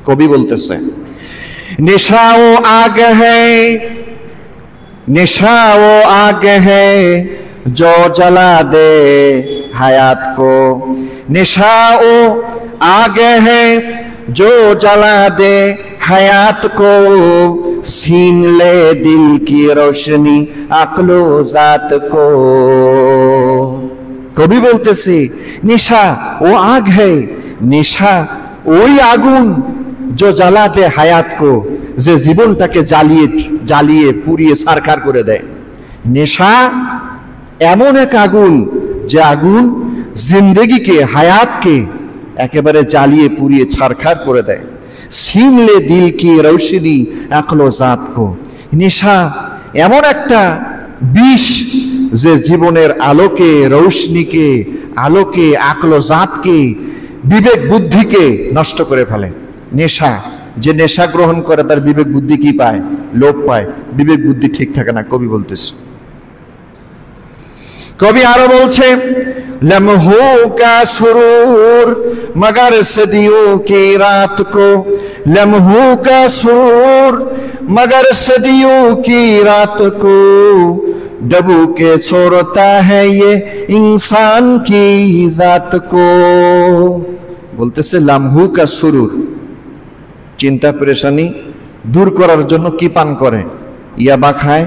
কবি বলতেছে, नेशा वो आग है, नेशा वो आग है जो जला दे हयात को, नेशा वो आग है जो जला दे हयात को, छीन ले दिल की रोशनी अक्लो जात को। कवि बोलते से नेशा वो आग है, नेशा वही आगुन जो जला दे हयात को, যে জীবনটাকে জ্বালিয়ে জ্বালিয়ে পুড়িয়ে ছারখার করে দেয়। নেশা এমন এক আগুন, যে আগুন জিন্দেগিকে, হায়াতকে একেবারে জ্বালিয়ে পুড়িয়ে ছারখার করে দেয়। সিনলে দিল কি রৌশনি আকলো জাত কো, নেশা এমন একটা বিষ যে জীবনের আলোকে, রৌশনিকে, আলোকে, আকলো জাতকে, বিবেক বুদ্ধিকে নষ্ট করে ফেলে। নেশা, যে নেশা গ্রহণ করে তার বিবেক বুদ্ধি কি পায়? লোপ পায়, বিবেক বুদ্ধি ঠিক থাকে না। কবি বলতেছে, কবি আরো বলছে, লম্হো কা সুরুর মগর সদিयों की रात को, लम्हों का सुरूर मगर सदियों की रात को, डबू के छोड़ता है ये इंसान की जात को। বলতেছে লম্হু কা সুরুর, চিন্তা পেরেশানি দূর করার জন্য কি পান করে? ইয়াবা খায়,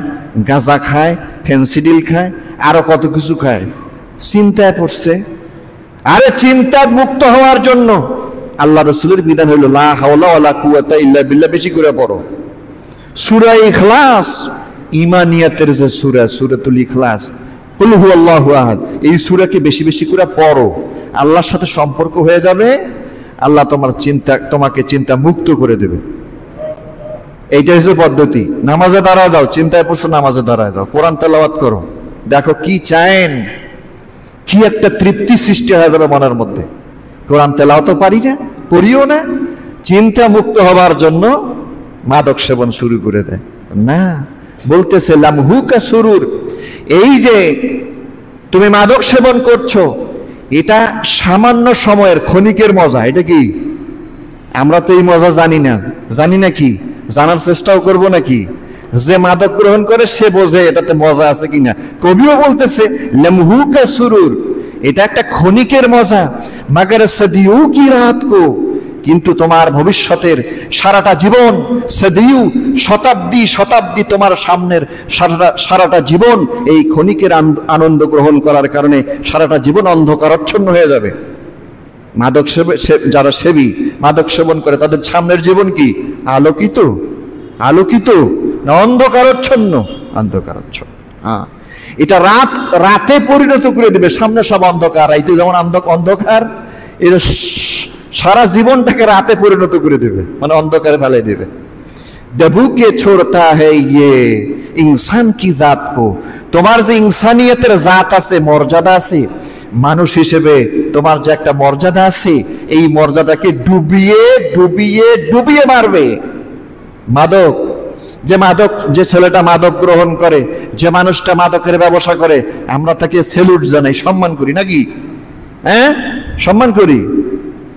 গাঁজা খায়, ফেন্সিডিল খায়, আরো কত কিছু খায়। চিন্তায় পড়ছে। আরে চিন্তা মুক্ত হওয়ার জন্য আল্লাহ রাসূলের বিধান হইল লা হাওলা ওয়ালা কুওয়াতা ইল্লা বিল্লাহ, বেশি করে পড়ো। সূরা ইখলাস, ঈমানিয়াতের যে সূরা, সূরাতুল ইখলাস, কুল হুয়াল্লাহু আহাদ, এই সূরাকে বেশি বেশি করে পড়ো। আল্লাহর সাথে সম্পর্ক হয়ে যাবে, আল্লাহ তোমাকে চিন্তা মুক্ত করে দেবে। এইটা হচ্ছে পদ্ধতি। নামাজে দাঁড়ায় দাও, চিন্তায় পড়ছো, নামাজে দাঁড়ায় দাও, কোরআন তেলাওয়াত করো, দেখো কি চায়েন, কি একটা তৃপ্তি সৃষ্টি হয়ে যাবে মনের মধ্যে। কোরআন তেলাওয়াত তো পারি না, পড়িও না, চিন্তা মুক্ত হবার জন্য মাদক সেবন শুরু করে দেয় না। বলতেছে লামহু কা সুরুর, এই যে তুমি মাদক সেবন করছো, এটা সামান্য সময়ের ক্ষণিকের মজা। এটা কি? আমরা তো এই মজা জানি না। জানি নাকি? জানার চেষ্টাও করবো নাকি? যে মাদক গ্রহণ করে সে বোঝে এটাতে মজা আছে কিনা। কবিও বলতেছে লম্হু কা সুরুর, এটা একটা ক্ষণিকের মজা, মাগার সদিউ কি রাত কো, কিন্তু তোমার ভবিষ্যতের সারাটা জীবন, সদিউ শতাব্দী শতাব্দী, তোমার সামনের সারাটা জীবন এই ক্ষণিকের আনন্দ গ্রহণ করার কারণে সারাটা জীবন অন্ধকারাচ্ছন্ন হয়ে যাবে। মাদক যারা সেবী, মাদক সেবন করে, তাদের সামনের জীবন কি আলোকিত? আলোকিত না অন্ধকারাচ্ছন্ন? অন্ধকারাচ্ছন্ন। হ্যাঁ, এটা রাতে পরিণত করে দেবে। সামনে সব অন্ধকার, রাইতে যেমন অন্ধকার, এটা সারা জীবনটাকে রাতে পরিণত করে দেবে, মানে অন্ধকারে ফেলে দেবে। ডবুকে ছোড়তা है ये इंसान की जात को, তোমার যে ইনসানিয়তের জাত আছে, মর্যাদা আছে, মানুষ হিসেবে তোমার যে একটা মর্যাদা আছে, এই মর্যাদাকে ডুবিয়ে ডুবিয়ে ডুবিয়ে মারবে মাদক। যে ছেলেটা মাদক গ্রহণ করে, যে মানুষটা মাদকের ব্যবসা করে, আমরা তাকে সেলুট জানাই, সম্মান করি নাকি? হ্যাঁ, সম্মান করি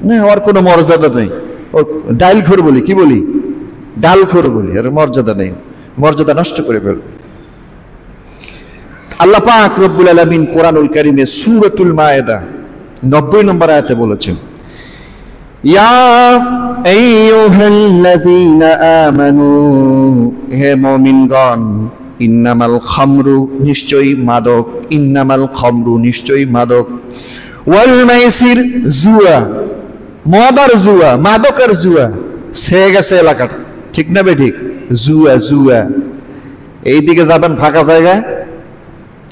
না, ওর কোনো মর্যাদা নেই। ও ডাইলখোর বলি, কি বলি? ডালখোর বলি, আর মর্যাদা নেই, মর্যাদা নষ্ট করে ফেলবে। আল্লাহ পাক রব্বুল আলামিন কোরআনুল কারীমে সূরাতুল মায়েদা 90 নম্বর আয়াতে বলেছেন, ইয়া আইয়ুহাল্লাযীনা আমানু, হে মুমিনগণ, ইন্নামাল খামরু, নিশ্চয়ই মাদক, ইন্নামাল খামরু, নিশ্চয়ই মাদক, ওয়াল মাইসির, জুয়া, মদ আর জুয়া, মাদক আর জুয়া ছেয়ে গেছে এলাকাটা, ঠিক না বে ঠিক? জুয়া জুয়া, এইদিকে যাবেন ফাঁকা জায়গা,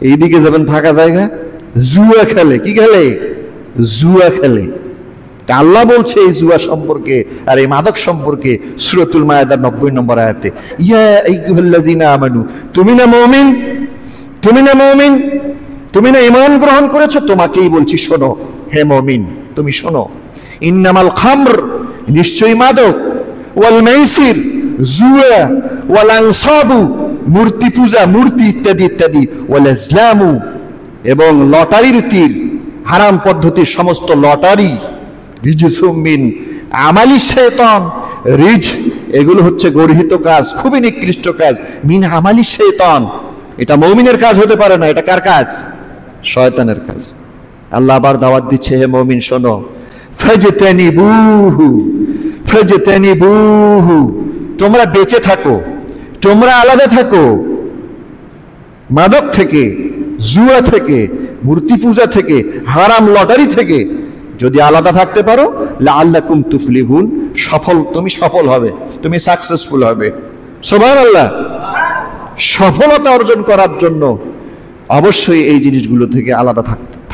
এইদিকে যাবেন ফাঁকা জায়গা, জুয়া খেলে। কি খেলে? জুয়া খেলে। আল্লাহ বলছে এই জুয়া সম্পর্কে আর এই মাদক সম্পর্কে সূরাতুল মায়েদার 90 নম্বর আয়াতে, ইয়া আইয়ুহাল্লাযীনা আমানু, তুমি না মুমিন, তুমি না মুমিন, তুমি না ঈমান গ্রহণ করেছো, তোমাকেই বলছি শোনো, হে মুমিন তুমি শোনো। ইন্নামাল খামর, নিশ্চয়ই মাদক, ওয়াল মাইসির, জুয়া, ওয়াল আনসাবু, মূর্তি পূজা, মূর্তি ইত্যাদি ইত্যাদি, ওয়াল আজলামু, এবং লটারির তীর, হারাম পদ্ধতির সমস্ত লটারি, রিজসুম মিন আমালি শাইতান, রিজ, এগুলো হচ্ছে গর্হিত কাজ, খুবই নিকৃষ্ট কাজ। মিন আমালি শাইতান, এটা মুমিনের কাজ হতে পারে না। এটা কার কাজ? শয়তানের কাজ। আল্লাহ আবার দাওয়াত দিচ্ছে, হে মুমিন শোনো, ফাজতানিবুহু, ফাজতানিবুহু, তোমরা বেঁচে থাকো, তোমরা আলাদা থাকো মাদক থেকে, জুয়া থেকে, মূর্তি পূজা থেকে, হারাম লটারি থেকে। যদি আলাদা থাকতে পারো, লাআল্লাকুম তুফলিহুন, তুমি সফল হবে, তুমি সাকসেসফুল হবে। সুবহানাল্লাহ। সফলতা অর্জন করার জন্য অবশ্যই এই জিনিসগুলো থেকে আলাদা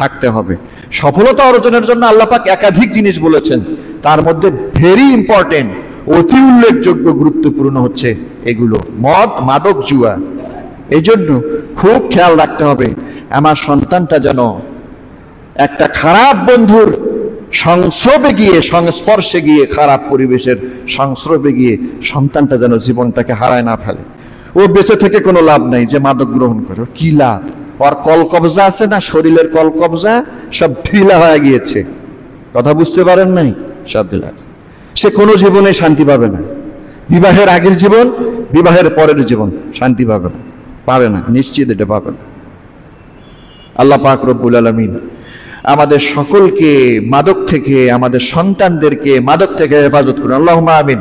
থাকতে হবে। সফলতা অর্জনের জন্য আল্লাহ পাক একাধিক জিনিস বলেছেন, তার মধ্যে ভেরি ইম্পর্টেন্ট, অতি উল্লেখযোগ্য, গুরুত্বপূর্ণ হচ্ছে এগুলো, মদ, মাদক, জুয়া। এই জন্য খুব খেয়াল রাখতে হবে আমার সন্তানটা যেন একটা খারাপ বন্ধুর সংস্রবে গিয়ে, সংস্পর্শে গিয়ে, খারাপ পরিবেশের সংস্রবে গিয়ে সন্তানটা যেন জীবনটাকে হারায় না ফেলে। ও বেঁচে থেকে কোনো লাভ নাই যে মাদক গ্রহণ করে, কি লাভ? ওর কল কবজা আছে না, শরীরের কল কবজা সব ঢিলা হয়ে গিয়েছে। কথা বুঝতে পারেন নাই? সব ঢিলা। সে কোনো জীবনে শান্তি পাবে না। বিবাহের আগের জীবন, বিবাহের পরের জীবন শান্তি পাবে না, পাবে না, নিশ্চিত এটা পাবে না। আল্লাহ পাক রব্বুল আলামিন আমাদের সকলকে মাদক থেকে, আমাদের সন্তানদেরকে মাদক থেকে হেফাজত করুন। আল্লাহুম্মা আমিন।